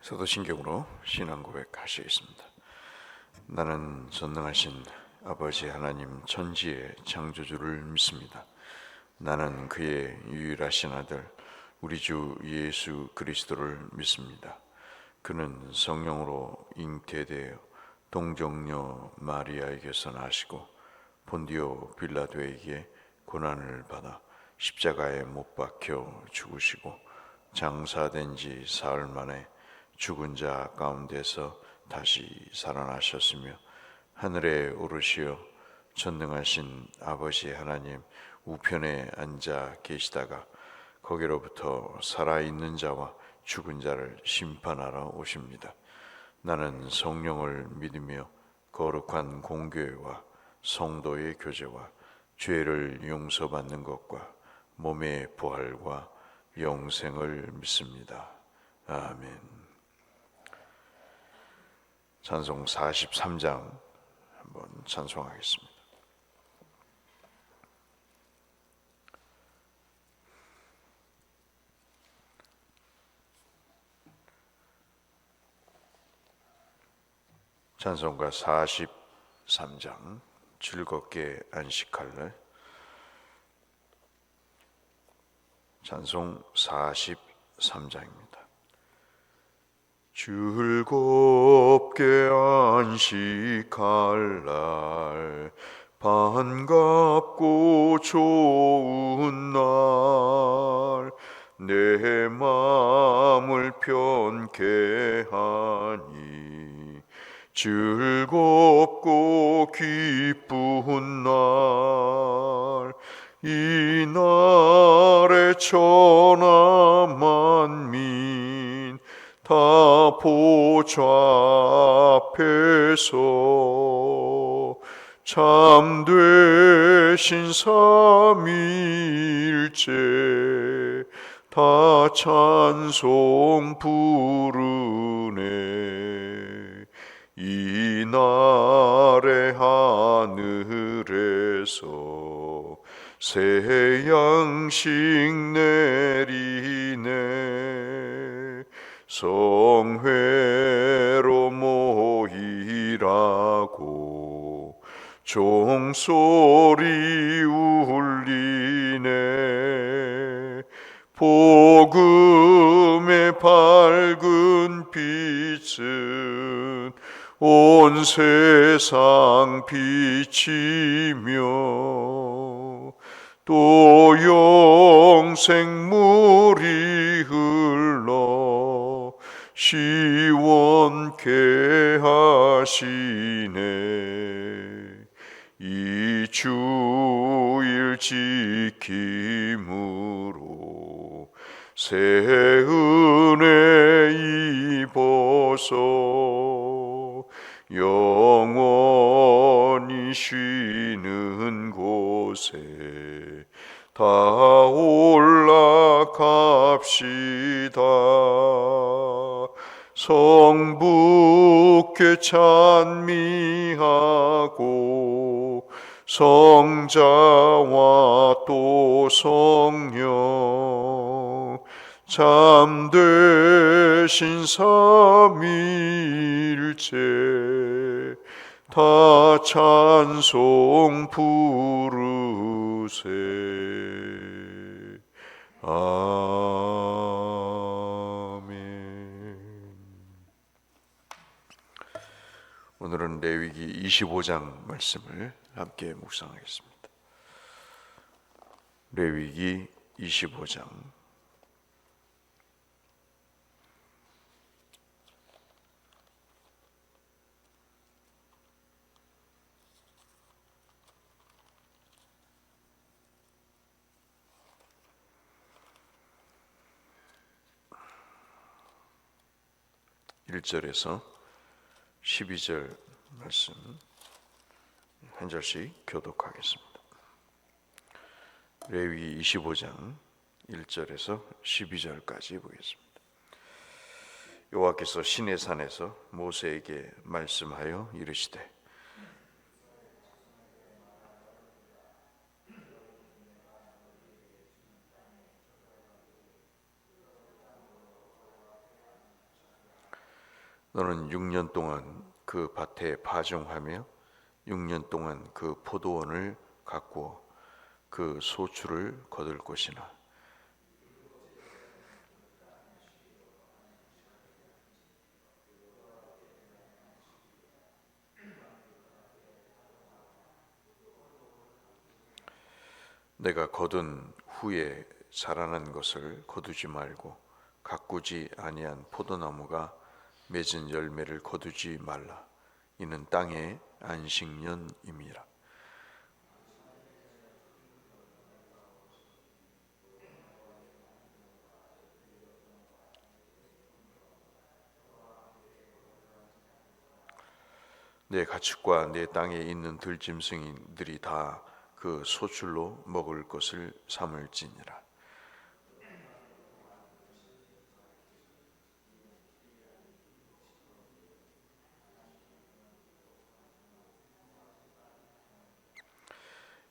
사도신경으로 신앙 고백하시겠습니다. 나는 전능하신 아버지 하나님 천지의 창조주를 믿습니다. 나는 그의 유일하신 아들 우리 주 예수 그리스도를 믿습니다. 그는 성령으로 잉태되어 동정녀 마리아에게서 나시고 본디오 빌라도에게 고난을 받아 십자가에 못 박혀 죽으시고 장사된 지 사흘 만에 죽은 자 가운데서 다시 살아나셨으며 하늘에 오르시어 전능하신 아버지 하나님 우편에 앉아 계시다가 거기로부터 살아있는 자와 죽은 자를 심판하러 오십니다. 나는 성령을 믿으며 거룩한 공교회와 성도의 교제와 죄를 용서받는 것과 몸의 부활과 영생을 믿습니다. 아멘. 찬송 43장 한번 찬송하겠습니다. 찬송가 43장 즐겁게 안식할래. 찬송 43장입니다. 즐겁게 안식할 날 반갑고 좋은 날 내 마음을 편케 하니 즐겁고 기쁜 날 이 날에 천하 만민 다 보좌 앞에서 참되신 삼위일체 다 찬송 부르네. 이 날에 하늘에서 새 양식 내리네. 성회로 모이라고 종소리 울리네. 복음의 밝은 빛은 온 세상 비치며 또 영생물이 흘러 시원케 하시네. 이 주일 지킴으로 새 은혜 입어서 영원히 쉬는 곳에 다 올라갑시다. 성부께 찬미하고 성자와 또 성령 참되신 삼위일체 다 찬송 부르세. 아멘. 오늘은 레위기 25장 말씀을 함께 묵상하겠습니다. 레위기 25장 1절에서 12절 말씀 한 절씩 교독하겠습니다. 레위기 25장 1절에서 12절까지 보겠습니다. 여호와께서 시내산에서 모세에게 말씀하여 이르시되 너는 6년 동안 그 밭에 파종하며 6년 동안 그 포도원을 가꾸어 그 소출을 거둘 것이나 내가 거둔 후에 자라난 것을 거두지 말고 가꾸지 아니한 포도나무가 맺은 열매를 거두지 말라. 이는 땅의 안식년임이라. 내 가축과 내 땅에 있는 들짐승들이 다 그 소출로 먹을 것을 삼을지니라.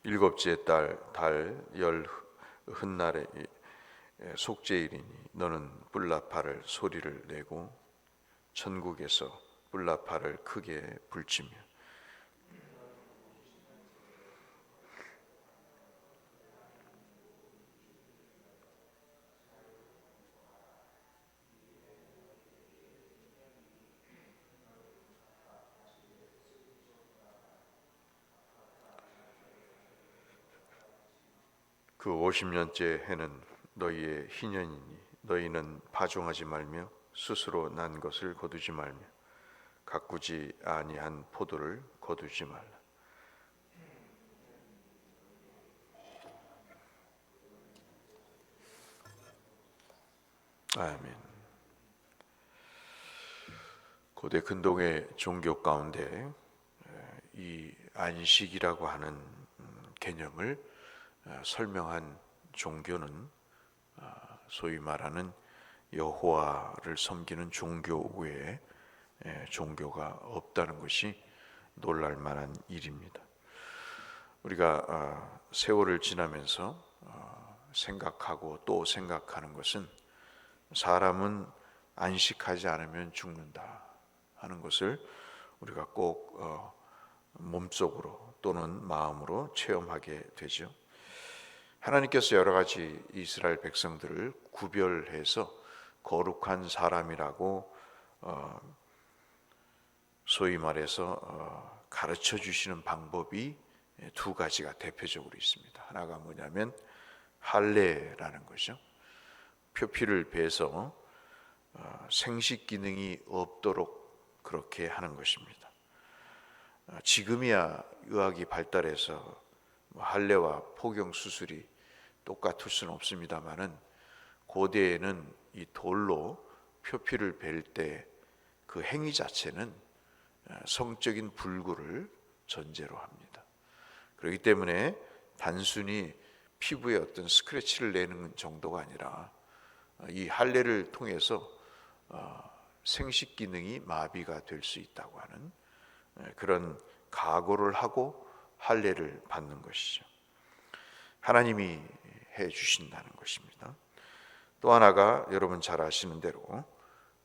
일곱째 달 열 흔날에 속죄일이니 너는 뿔나팔을 소리를 내고 천국에서 뿔나팔을 크게 불치며 그 50년째 해는 너희의 희년이니 너희는 파종하지 말며 스스로 난 것을 거두지 말며 가꾸지 아니한 포도를 거두지 말라. 아멘. 고대 근동의 종교 가운데 이 안식이라고 하는 개념을 설명한 종교는 소위 말하는 여호와를 섬기는 종교 외에 종교가 없다는 것이 놀랄 만한 일입니다. 우리가 세월을 지나면서 생각하고 또 생각하는 것은 사람은 안식하지 않으면 죽는다 하는 것을 우리가 꼭 몸속으로 또는 마음으로 체험하게 되죠. 하나님께서 여러 가지 이스라엘 백성들을 구별해서 거룩한 사람이라고 소위 말해서 가르쳐 주시는 방법이 두 가지가 대표적으로 있습니다. 하나가 뭐냐면 할례라는 거죠. 표피를 베서 생식 기능이 없도록 그렇게 하는 것입니다. 지금이야 의학이 발달해서 할례와 포경 수술이 똑같을 수는 없습니다만은 고대에는 이 돌로 표피를 벨 때 그 행위 자체는 성적인 불구를 전제로 합니다. 그렇기 때문에 단순히 피부에 어떤 스크래치를 내는 정도가 아니라 이 할례를 통해서 생식 기능이 마비가 될 수 있다고 하는 그런 각오를 하고 할례를 받는 것이죠. 하나님이 해 주신다는 것입니다. 또 하나가 여러분 잘 아시는 대로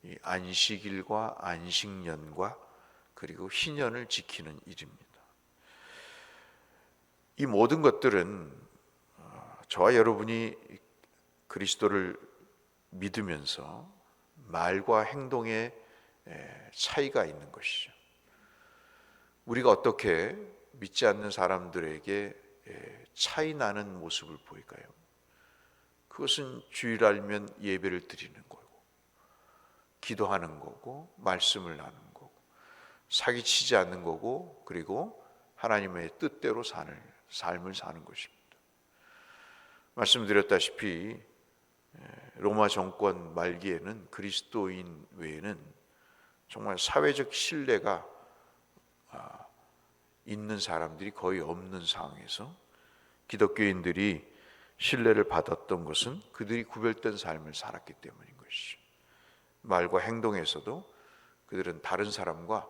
이 안식일과 안식년과 그리고 희년을 지키는 일입니다. 이 모든 것들은 저와 여러분이 그리스도를 믿으면서 말과 행동에 차이가 있는 것이죠. 우리가 어떻게 믿지 않는 사람들에게 차이 나는 모습을 보일까요? 그것은 주일 알면 예배를 드리는 거고 기도하는 거고 말씀을 나누는 거고 사기치지 않는 거고 그리고 하나님의 뜻대로 사는 삶을 사는 것입니다. 말씀드렸다시피 로마 정권 말기에는 그리스도인 외에는 정말 사회적 신뢰가 있는 사람들이 거의 없는 상황에서 기독교인들이 신뢰를 받았던 것은 그들이 구별된 삶을 살았기 때문인 것이죠. 말과 행동에서도 그들은 다른 사람과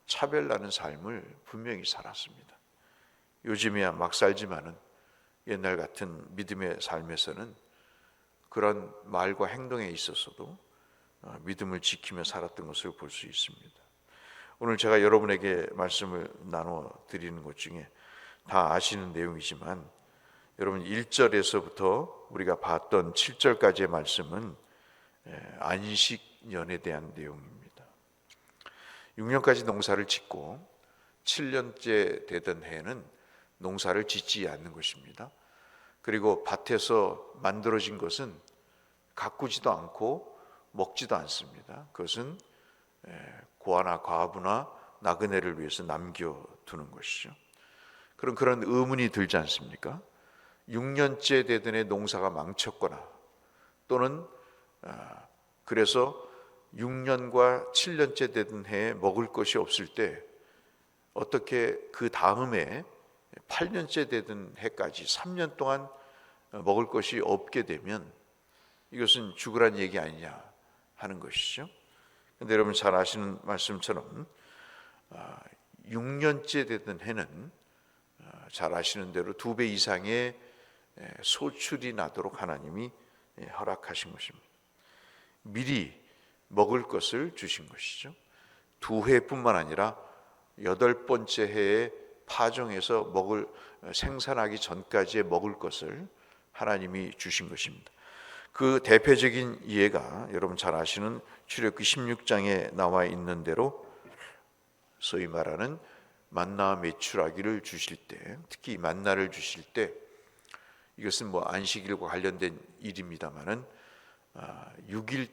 차별나는 삶을 분명히 살았습니다. 요즘이야 막 살지만은 옛날 같은 믿음의 삶에서는 그런 말과 행동에 있어서도 믿음을 지키며 살았던 것을 볼 수 있습니다. 오늘 제가 여러분에게 말씀을 나눠 드리는 것 중에 다 아시는 내용이지만 여러분 1절에서부터 우리가 봤던 7절까지의 말씀은 안식년에 대한 내용입니다. 6년까지 농사를 짓고 7년째 되던 해에는 농사를 짓지 않는 것입니다. 그리고 밭에서 만들어진 것은 가꾸지도 않고 먹지도 않습니다. 그것은 고아나 과부나 나그네를 위해서 남겨두는 것이죠. 그런 의문이 들지 않습니까? 6년째 되던 해 농사가 망쳤거나 또는 그래서 6년과 7년째 되던 해에 먹을 것이 없을 때 어떻게 그 다음에 8년째 되던 해까지 3년 동안 먹을 것이 없게 되면 이것은 죽으란 얘기 아니냐 하는 것이죠. 그런데 여러분 잘 아시는 말씀처럼 6년째 되던 해는 잘 아시는 대로 2배 이상의 소출이 나도록 하나님이 허락하신 것입니다. 미리 먹을 것을 주신 것이죠. 2해뿐만 아니라 8번째 해에 파종해서 생산하기 전까지의 먹을 것을 하나님이 주신 것입니다. 그 대표적인 예가 여러분 잘 아시는 출애굽기 16장에 나와 있는 대로 소위 말하는 만나와 메추라기를 주실 때, 특히 만나를 주실 때 이것은 안식일과 관련된 일입니다만은 6일째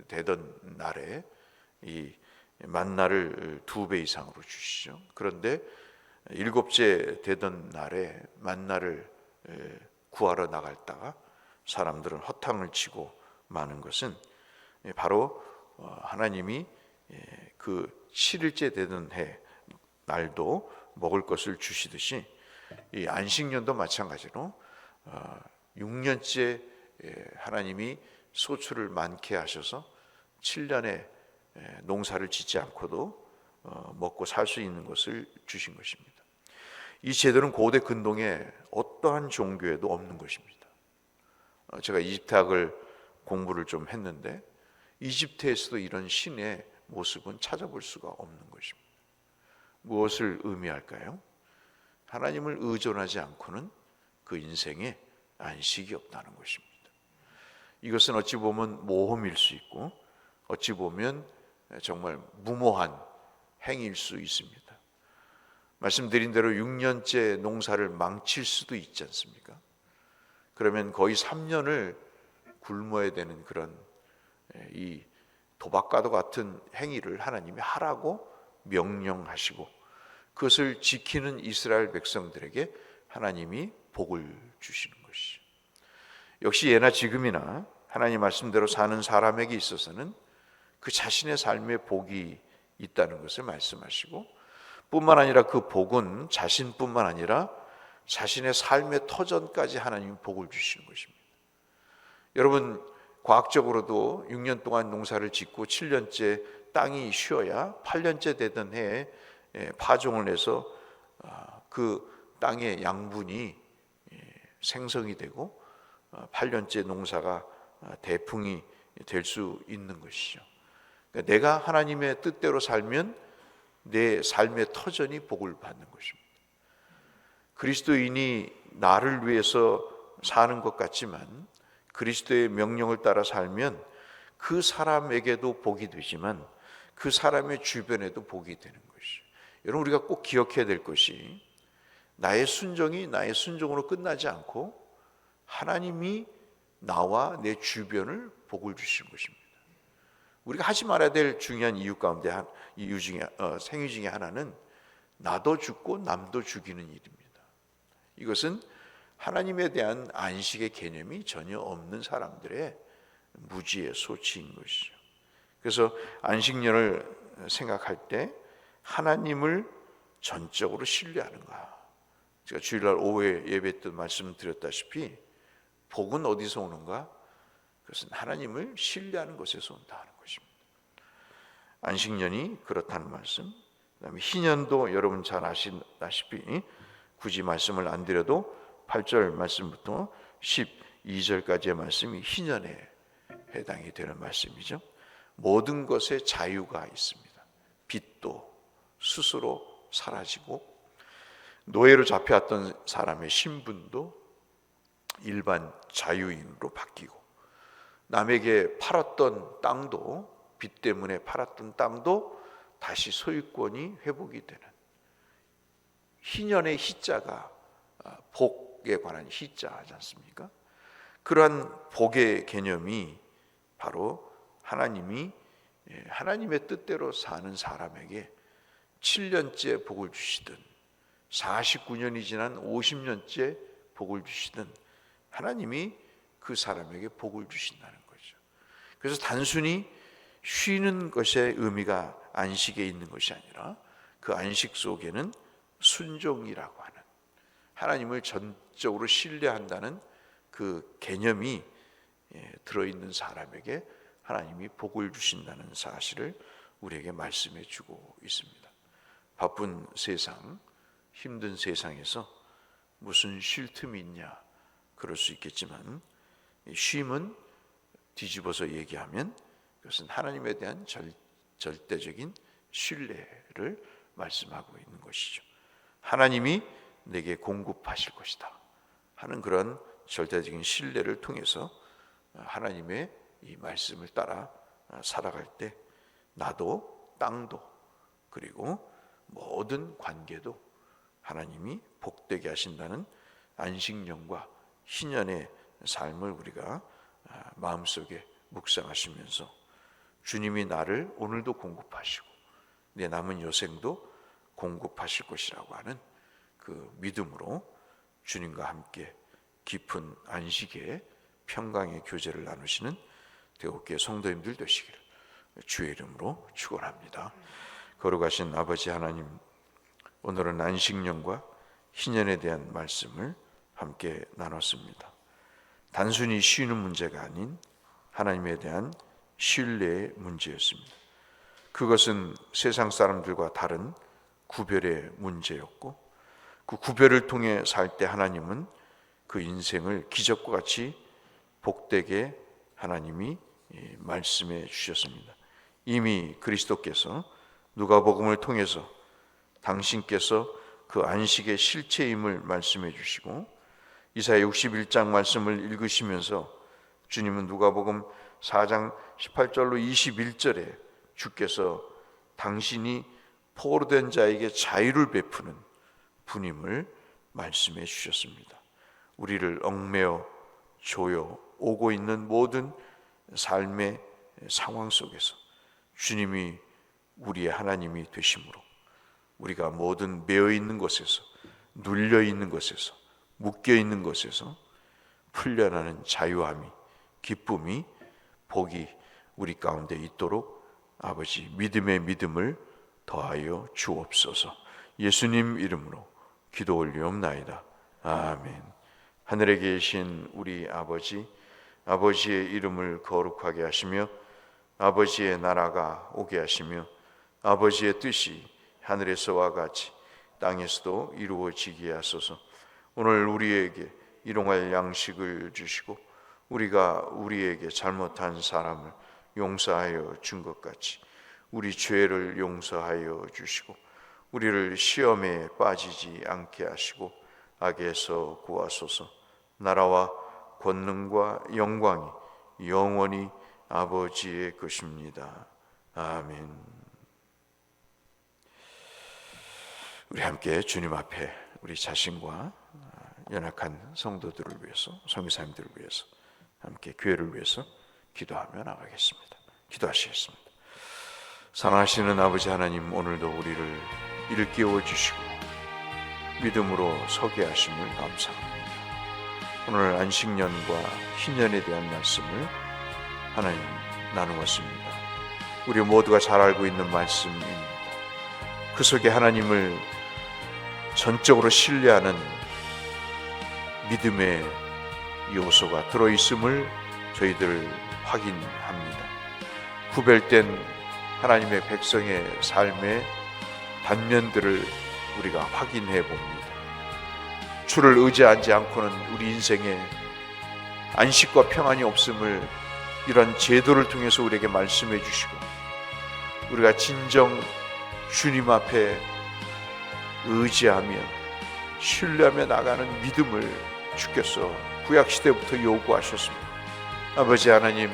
되던 날에 이 만나를 2배 이상으로 주시죠. 그런데 7째 되던 날에 만나를 구하러 나갔다가 사람들은 허탕을 치고 마는 것은 바로 하나님이 그 7일째 되던 해 날도 먹을 것을 주시듯이 이 안식년도 마찬가지로 6년째 하나님이 소출을 많게 하셔서 7년에 농사를 짓지 않고도 먹고 살 수 있는 것을 주신 것입니다. 이 제도는 고대 근동에 어떠한 종교에도 없는 것입니다. 제가 이집트학을 공부를 좀 했는데 이집트에서도 이런 신의 모습은 찾아볼 수가 없는 것입니다. 무엇을 의미할까요? 하나님을 의존하지 않고는 그 인생에 안식이 없다는 것입니다. 이것은 어찌 보면 모험일 수 있고 어찌 보면 정말 무모한 행위일 수 있습니다. 말씀드린 대로 6년째 농사를 망칠 수도 있지 않습니까? 그러면 거의 3년을 굶어야 되는 그런 이 도박과도 같은 행위를 하나님이 하라고 명령하시고 그것을 지키는 이스라엘 백성들에게 하나님이 복을 주시는 것이죠. 역시 예나 지금이나 하나님 말씀대로 사는 사람에게 있어서는 그 자신의 삶에 복이 있다는 것을 말씀하시고 뿐만 아니라 그 복은 자신뿐만 아니라 자신의 삶의 터전까지 하나님이 복을 주시는 것입니다. 여러분 과학적으로도 6년 동안 농사를 짓고 7년째 땅이 쉬어야 8년째 되던 해에 파종을 해서 그 땅의 양분이 생성이 되고 8년째 농사가 대풍이 될 수 있는 것이죠. 그러니까 내가 하나님의 뜻대로 살면 내 삶의 터전이 복을 받는 것입니다. 그리스도인이 나를 위해서 사는 것 같지만 그리스도의 명령을 따라 살면 그 사람에게도 복이 되지만 그 사람의 주변에도 복이 되는 것이죠. 여러분 우리가 꼭 기억해야 될 것이 나의 순종이 나의 순종으로 끝나지 않고 하나님이 나와 내 주변을 복을 주시는 것입니다. 우리가 하지 말아야 될 중요한 이유 가운데 생유 중에 하나는 나도 죽고 남도 죽이는 일입니다. 이것은 하나님에 대한 안식의 개념이 전혀 없는 사람들의 무지의 소치인 것이죠. 그래서 안식년을 생각할 때 하나님을 전적으로 신뢰하는가. 제가 주일날 오후에 예배 때 말씀드렸다시피 복은 어디서 오는가? 그것은 하나님을 신뢰하는 것에서 온다는 것입니다. 안식년이 그렇다는 말씀. 그다음에 희년도 여러분 잘 아시다시피 굳이 말씀을 안 드려도 8절 말씀부터 12절까지의 말씀이 희년의 해당이 되는 말씀이죠. 모든 것에 자유가 있습니다. 빚도 스스로 사라지고 노예로 잡혀왔던 사람의 신분도 일반 자유인으로 바뀌고 남에게 팔았던 땅도 빚 때문에 팔았던 땅도 다시 소유권이 회복이 되는 희년의 희자가 복에 관한 희자지 않습니까? 그러한 복의 개념이 바로 하나님이 하나님의 뜻대로 사는 사람에게 7년째 복을 주시든 49년이 지난 50년째 복을 주시든 하나님이 그 사람에게 복을 주신다는 거죠. 그래서 단순히 쉬는 것의 의미가 안식에 있는 것이 아니라 그 안식 속에는 순종이라고 하는 하나님을 전적으로 신뢰한다는 그 개념이 들어있는 사람에게 하나님이 복을 주신다는 사실을 우리에게 말씀해 주고 있습니다. 바쁜 세상, 힘든 세상에서 무슨 쉴 틈이 있냐 그럴 수 있겠지만 쉼은 뒤집어서 얘기하면 그것은 하나님에 대한 절대적인 신뢰를 말씀하고 있는 것이죠. 하나님이 내게 공급하실 것이다 하는 그런 절대적인 신뢰를 통해서 하나님의 이 말씀을 따라 살아갈 때 나도 땅도 그리고 모든 관계도 하나님이 복되게 하신다는 안식년과 희년의 삶을 우리가 마음속에 묵상하시면서 주님이 나를 오늘도 공급하시고 내 남은 여생도 공급하실 것이라고 하는 그 믿음으로 주님과 함께 깊은 안식의 평강의 교제를 나누시는 대옥교회 성도님들 되시기를 주의 이름으로 축원합니다. 거룩하신 아버지 하나님, 오늘은 안식년과 희년에 대한 말씀을 함께 나눴습니다. 단순히 쉬는 문제가 아닌 하나님에 대한 신뢰의 문제였습니다. 그것은 세상 사람들과 다른 구별의 문제였고 그 구별을 통해 살 때 하나님은 그 인생을 기적과 같이 복되게 하나님이 말씀해 주셨습니다. 이미 그리스도께서 누가복음을 통해서 당신께서 그 안식의 실체임을 말씀해 주시고 이사야 61장 말씀을 읽으시면서 주님은 누가복음 4장 18절로 21절에 주께서 당신이 포로된 자에게 자유를 베푸는 분임을 말씀해 주셨습니다. 우리를 얽매어 조여 오고 있는 모든 삶의 상황 속에서 주님이 우리의 하나님이 되심으로 우리가 모든 매어 있는 것에서 눌려 있는 것에서 묶여 있는 것에서 풀려나는 자유함이 기쁨이 복이 우리 가운데 있도록 아버지 믿음의 믿음을 더하여 주옵소서. 예수님 이름으로 기도 올리옵나이다. 아멘. 하늘에 계신 우리 아버지, 아버지의 이름을 거룩하게 하시며 아버지의 나라가 오게 하시며 아버지의 뜻이 하늘에서와 같이 땅에서도 이루어지게 하소서. 오늘 우리에게 일용할 양식을 주시고 우리가 우리에게 잘못한 사람을 용서하여 준 것 같이 우리 죄를 용서하여 주시고 우리를 시험에 빠지지 않게 하시고 악에서 구하소서. 나라와 권능과 영광이 영원히 아버지의 것입니다. 아멘. 우리 함께 주님 앞에 우리 자신과 연약한 성도들을 위해서, 성교사님들을 위해서, 함께 교회를 위해서 기도하며 나가겠습니다. 기도하시겠습니다. 사랑하시는 아버지 하나님, 오늘도 우리를 일깨워 주시고 믿음으로 서게 하심을 감사합니다. 오늘 안식년과 희년에 대한 말씀을 하나님 나누었습니다. 우리 모두가 잘 알고 있는 말씀입니다. 그 속에 하나님을 전적으로 신뢰하는 믿음의 요소가 들어있음을 저희들 확인합니다. 구별된 하나님의 백성의 삶의 단면들을 우리가 확인해 봅니다. 주를 의지하지 않고는 우리 인생에 안식과 평안이 없음을 이런 제도를 통해서 우리에게 말씀해 주시고 우리가 진정 주님 앞에 의지하며 신뢰하며 나가는 믿음을 주께서 구약시대부터 요구하셨습니다. 아버지 하나님,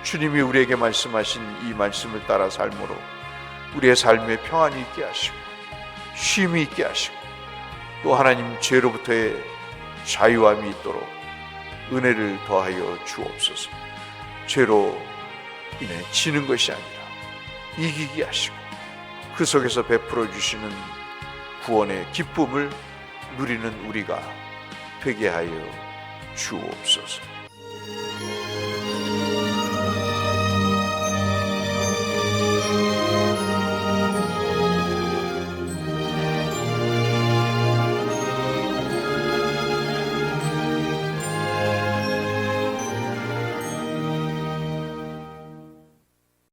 주님이 우리에게 말씀하신 이 말씀을 따라 삶으로 우리의 삶에 평안이 있게 하시고 쉼이 있게 하시고 또 하나님 죄로부터의 자유함이 있도록 은혜를 더하여 주옵소서. 죄로 인해 지는 것이 아니라 이기게 하시고 그 속에서 베풀어 주시는 구원의 기쁨을 누리는 우리가 되게 하여 주옵소서.